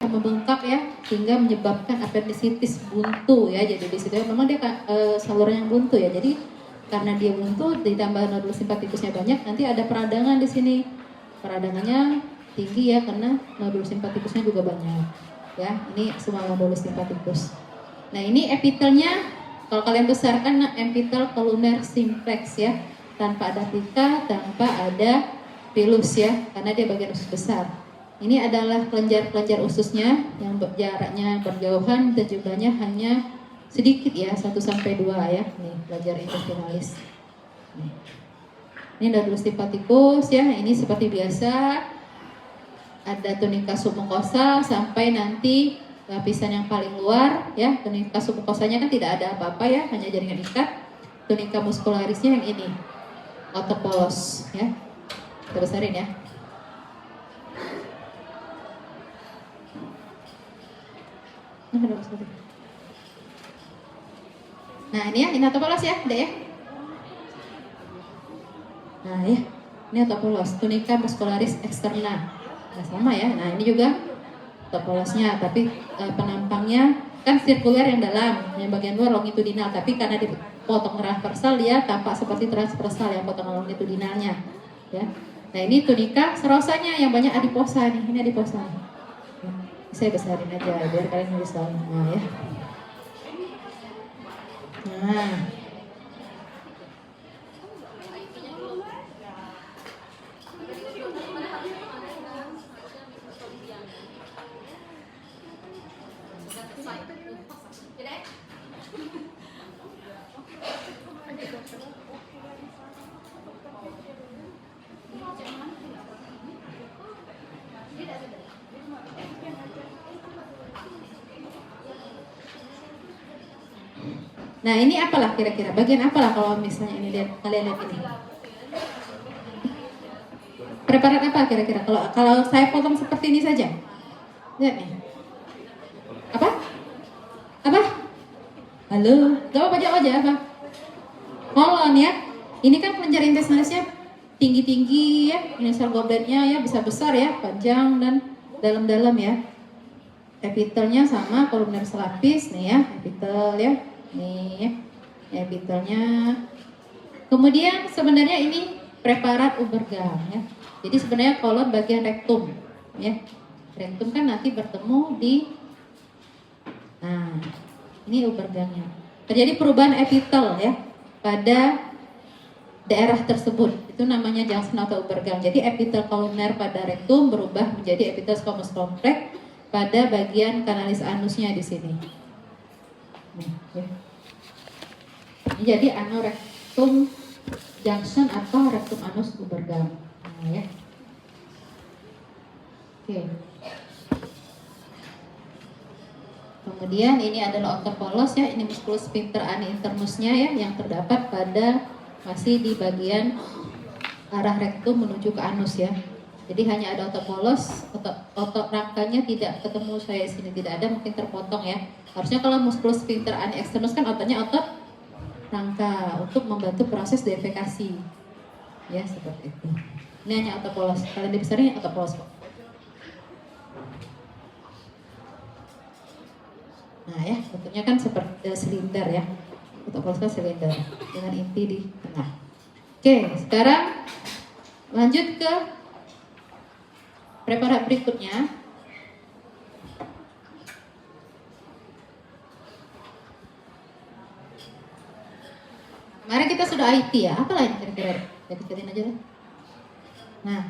membengkak ya, sehingga menyebabkan appendicitis buntu ya. Jadi di situ memang dia saluran yang buntu ya. Jadi karena dia buntu ditambah nodul simpatikusnya banyak, nanti ada peradangan di sini. Peradangannya tinggi ya karena nodul simpatikusnya juga banyak. Ya, ini semua nodul simpatikus. Nah, ini epitelnya kalau kalian besarkan epitel koluner simplex ya, tanpa ada pita, tanpa ada pilus ya, karena dia bagian usus besar. Ini adalah kelenjar-kelenjar ususnya yang jaraknya berjauhan dan jumlahnya hanya sedikit ya, 1-2 ya. Nih, kelenjar intestinalis. Nih. Ini nodul simpatikus ya, ini seperti biasa ada tunika submukosa sampai nanti lapisan yang paling luar ya. Tunika submukosanya kan tidak ada apa-apa ya, hanya jaringan ikat. Tunika muskularisnya yang ini, otot polos ya. Kita besarin ya. Nah ini ya, ini otot polos ya, udah ya. Nah ya, ini otot polos, tunika muskularis eksterna. Nah sama ya, nah ini juga otot polosnya, tapi penampangnya kan sirkuler yang dalam, yang bagian luar longitudinal, tapi karena dipotong transversal dia tampak seperti transversal yang potongan longitudinalnya ya. Nah ini tunika serosanya yang banyak adiposa nih, ini adiposa nih. Saya besarin aja biar kalian bisa tahu. Nah ya. Nah. Nah ini apalah kira-kira, bagian apalah kalau misalnya ini kalian lihat ini. Preparat apa kira-kira? Kalau saya potong seperti ini saja, lihat nih. Apa? Apa? Halo, gak apa jawab aja apa? Kolon ya. Ini kan kelenjar intestinalisnya tinggi-tinggi ya, ini sel gobletnya ya besar-besar ya, panjang dan dalam-dalam ya. Epitelnya sama koluner selapis nih ya, epitel ya. Nih epitelnya. Kemudian sebenarnya ini preparat Ubergam ya. Jadi sebenarnya kolon bagian rektum ya. Rektum kan nanti bertemu di, nah ini Ubergamnya. Terjadi perubahan epitel ya pada daerah tersebut. Itu namanya junction atau Ubergam. Jadi epitel koluner pada rektum berubah menjadi epitel squamous complex pada bagian kanalis anusnya di sini. Ya. Ini jadi anorektum junction atau rektum anus Ubergam. Nah, ya. Oke. Kemudian ini adalah otot polos ya, ini musculus sphincter ani internusnya ya, yang terdapat pada masih di bagian arah rektum menuju ke anus ya. Jadi hanya ada otot polos, otot rangkanya tidak ketemu saya sini, tidak ada, mungkin terpotong ya. Harusnya kalau musculus sphincter ani externus kan ototnya otot rangka untuk membantu proses defekasi. Ya, seperti itu. Ini hanya otot polos. Kalian dibesarin otot polos kok. Nah ya, bentuknya kan seperti silinder ya. Otot polos kan silinder dengan inti di tengah. Oke, sekarang lanjut ke preparat berikutnya. Kemarin kita sudah IT ya, apa lain kira-kira? Deketin aja lah. Nah,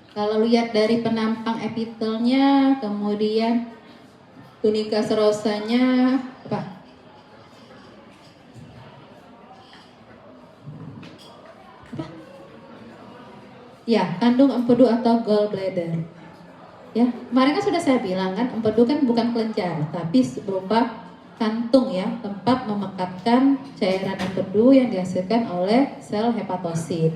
kalau lihat dari penampang epitelnya, kemudian tunika serosanya, apa? Apa? Ya, kandung empedu atau gallbladder. Ya, kemarin kan sudah saya bilang kan, empedu kan bukan kelenjar, tapi berupa kantung ya, tempat memekatkan cairan empedu yang dihasilkan oleh sel hepatosit.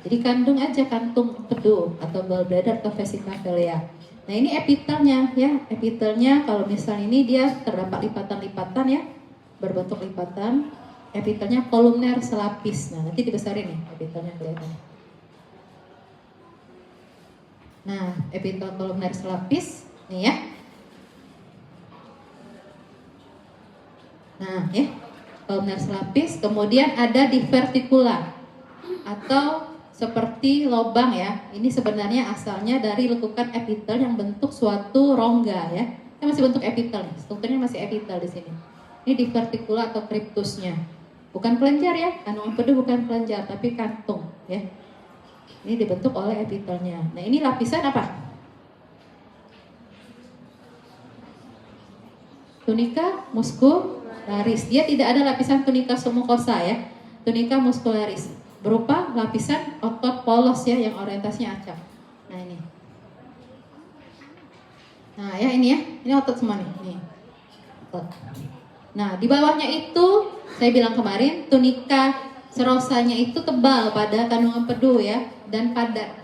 Jadi kandung aja kantung empedu atau gallbladder atau vesica vilea. Nah ini epitelnya ya, epitelnya kalau misalnya ini dia terdapat lipatan-lipatan ya, berbentuk lipatan. Epitelnya kolumner selapis. Nah nanti dibesarin nih epitelnya kelihatan. Nah epitel kolumner selapis nih ya. Nah, ya, kolumnar selapis. Kemudian ada diverticula atau seperti lobang ya. Ini sebenarnya asalnya dari lekukan epitel yang bentuk suatu rongga ya. Ini masih bentuk epitel nih. Strukturnya masih epitel di sini. Ini diverticula atau cryptusnya. Bukan kelenjar ya. Kandungan empedu bukan kelenjar tapi kantung ya. Ini dibentuk oleh epitelnya. Nah, ini lapisan apa? Tunica muscularis. Dia tidak ada lapisan tunica mucosa ya. Tunica muscularis berupa lapisan otot polos ya yang orientasinya acak. Nah ini. Nah ya ini ya. Ini otot semua nih. Nih. Otot. Nah di bawahnya itu saya bilang kemarin tunica serosanya itu tebal pada kandungan empedu ya dan padat.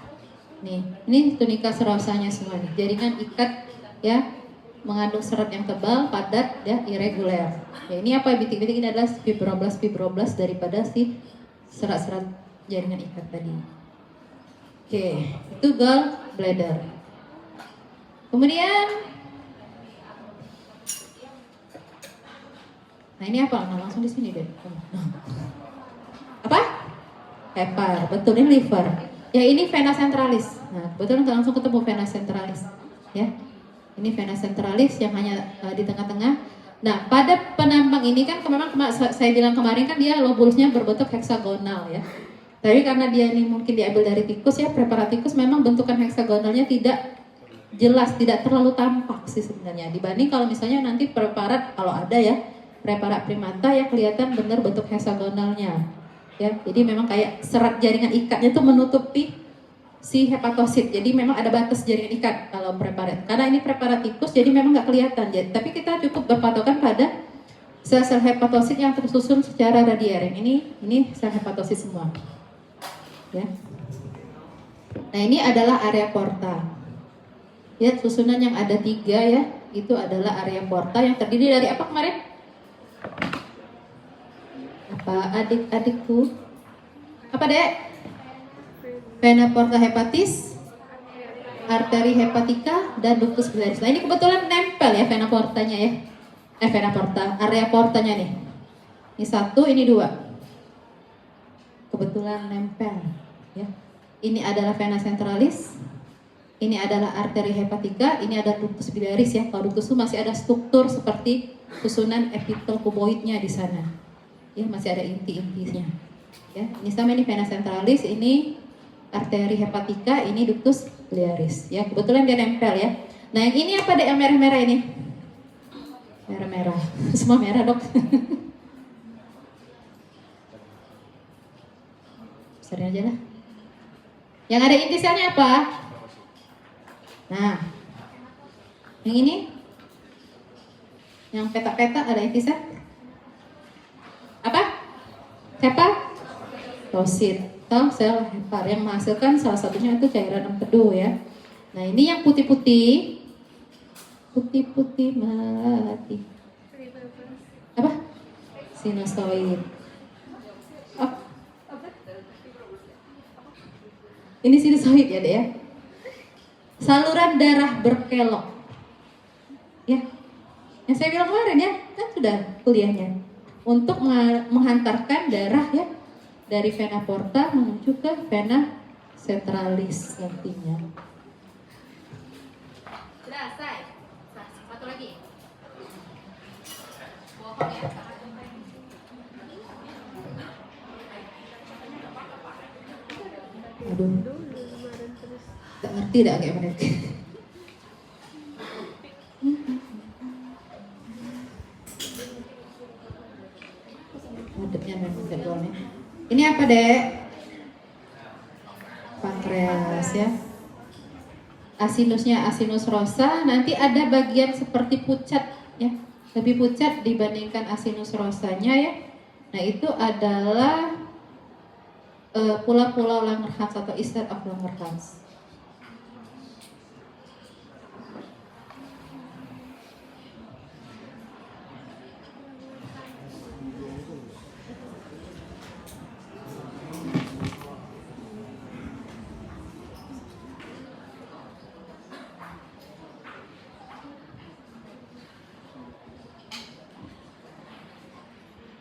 Nih, ini tunica serosanya semua nih. Jaringan ikat ya mengandung serat yang tebal, padat, ya irregular. Ya, ini apa bintik-bintik ini adalah fibroblast daripada si serat-serat jaringan ikat tadi. Oke, itu gallbladder. Kemudian, nah ini apa? Nah langsung di sini deh. Apa? Hepar, betul ini liver. Ya ini vena centralis. Nah kebetulan langsung ketemu vena centralis. Ya. Ini vena centralis yang hanya di tengah-tengah. Nah, pada penampang ini kan memang saya bilang kemarin kan dia lobulusnya berbentuk heksagonal ya. Tapi karena dia ini mungkin diambil dari tikus ya, preparat tikus memang bentukan heksagonalnya tidak jelas, tidak terlalu tampak sih sebenarnya. Dibanding kalau misalnya nanti preparat kalau ada ya, preparat primata ya kelihatan benar bentuk heksagonalnya. Ya, jadi memang kayak serat jaringan ikatnya tuh menutupi si hepatosit, jadi memang ada batas jaringan ikat kalau preparat. Karena ini preparat tikus, jadi memang nggak kelihatan. Tapi kita cukup berpatokan pada sel-sel hepatosit yang tersusun secara radier. Ini sel hepatosit semua. Ya. Nah ini adalah area porta. Lihat susunan yang ada 3 ya, itu adalah area porta yang terdiri dari apa kemarin? Apa adik-adikku? Apa dek? Vena porta hepatis, arteri hepatika, dan ductus biliaris. Nah ini kebetulan nempel ya vena portanya ya. Vena porta, area portanya nih. Ini 1, ini 2. Kebetulan nempel ya. Ini adalah vena centralis. Ini adalah arteri hepatika, ini ada ductus biliaris ya. Kalau ductus itu masih ada struktur seperti susunan epitel kuboidnya di sana. Ya, masih ada inti-intinya. Ya, ini sama ini vena centralis, ini arteri hepatika, ini ductus biliaris. Ya, kebetulan dia nempel ya. Nah, yang ini apa deh yang merah-merah ini? Merah-merah. Semua merah, Dok. Besarin aja lah. Yang ada inti selnya apa? Nah. Yang ini? Yang petak-petak ada inti sel? Apa? Hepatosit. Atau sel hepar yang menghasilkan salah satunya itu cairan empedu ya. Nah ini yang putih-putih melati. Apa? Sinusoid. Oh. Ini sinusoid ya deh ya. Saluran darah berkelok. Ya. Yang saya bilang kemarin ya, kan sudah kuliahnya. Untuk menghantarkan darah ya dari vena porta menuju ke vena centralis nantinya. Sudah selesai. Satu lagi. Bohong ya. Aduh. Tak ngerti dah kayak mereka. Madepnya memang tidak boleh. Ini apa dek? Pankreas ya. Asinusnya asinus rosa. Nanti ada bagian seperti pucat ya, lebih pucat dibandingkan asinus rosanya ya. Nah itu adalah pulau-pulau Langerhans atau eastern of Langerhans.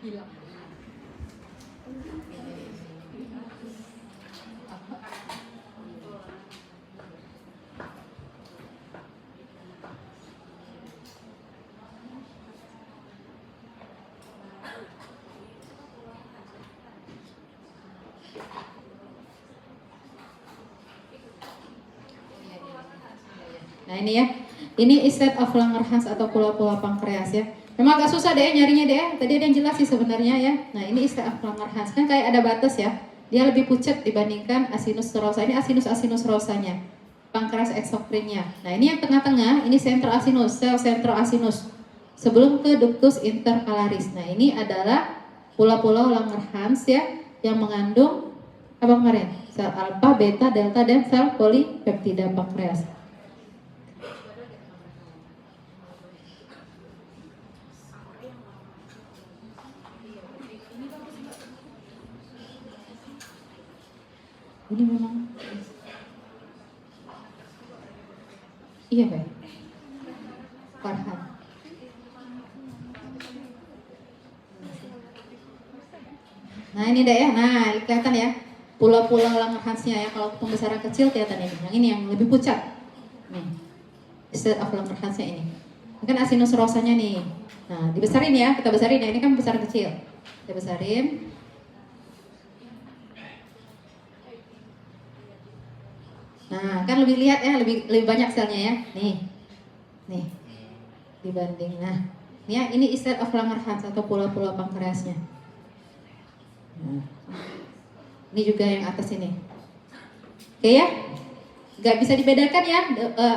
Nah ini ya, ini state of Langerhans atau pola-pola pankreas ya. Memang agak susah deh nyarinya deh. Tadi ada yang jelas sih sebenarnya ya. Nah ini state of Langerhans kan kayak ada batas ya. Dia lebih pucat dibandingkan asinus rosa. Ini asinus rosanya, pankreas eksokrinnya. Nah ini yang tengah-tengah, ini sentral asinus, sel sentral asinus. Sebelum ke ductus intercalaris. Nah ini adalah pola-pola Langerhans ya, yang mengandung apa kemarin? Sel alfa, beta, delta, dan sel polipeptida pankreas. Ini memang iya Pak Farhan. Nah ini deh ya, nah kelihatan ya pulau-pulau Langerhansnya ya. Kalau pembesaran kecil kelihatan ini, yang ini yang lebih pucat nih, state of Langerhansnya ini. Ini kan asinus rosanya nih. Nah dibesarin ya, kita besarin ya, ini kan besaran kecil, kita besarin. Nah, kan lebih lihat ya, lebih banyak selnya ya. Nih, dibanding. Nah, ini ya, ini state of Langerhans atau pola-pola pankreasnya. Nah, ini juga yang atas ini. Oke ya, nggak bisa dibedakan ya,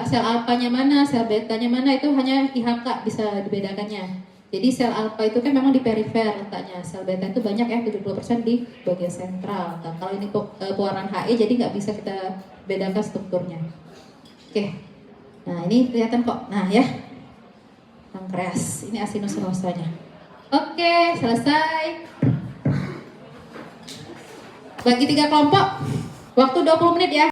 sel alfanya mana, sel betanya mana, itu hanya IHK bisa dibedakannya. Jadi sel alfa itu kan memang di perifer letaknya, sel beta itu banyak ya, 70% di bagian sentral. Nah, kalau ini pewarnaan HE jadi nggak bisa kita bedakan strukturnya. Oke, nah ini kelihatan kok. Nah ya, pankreas, ini asinus rosanya. Oke, selesai. Bagi 3 kelompok, waktu 20 menit ya.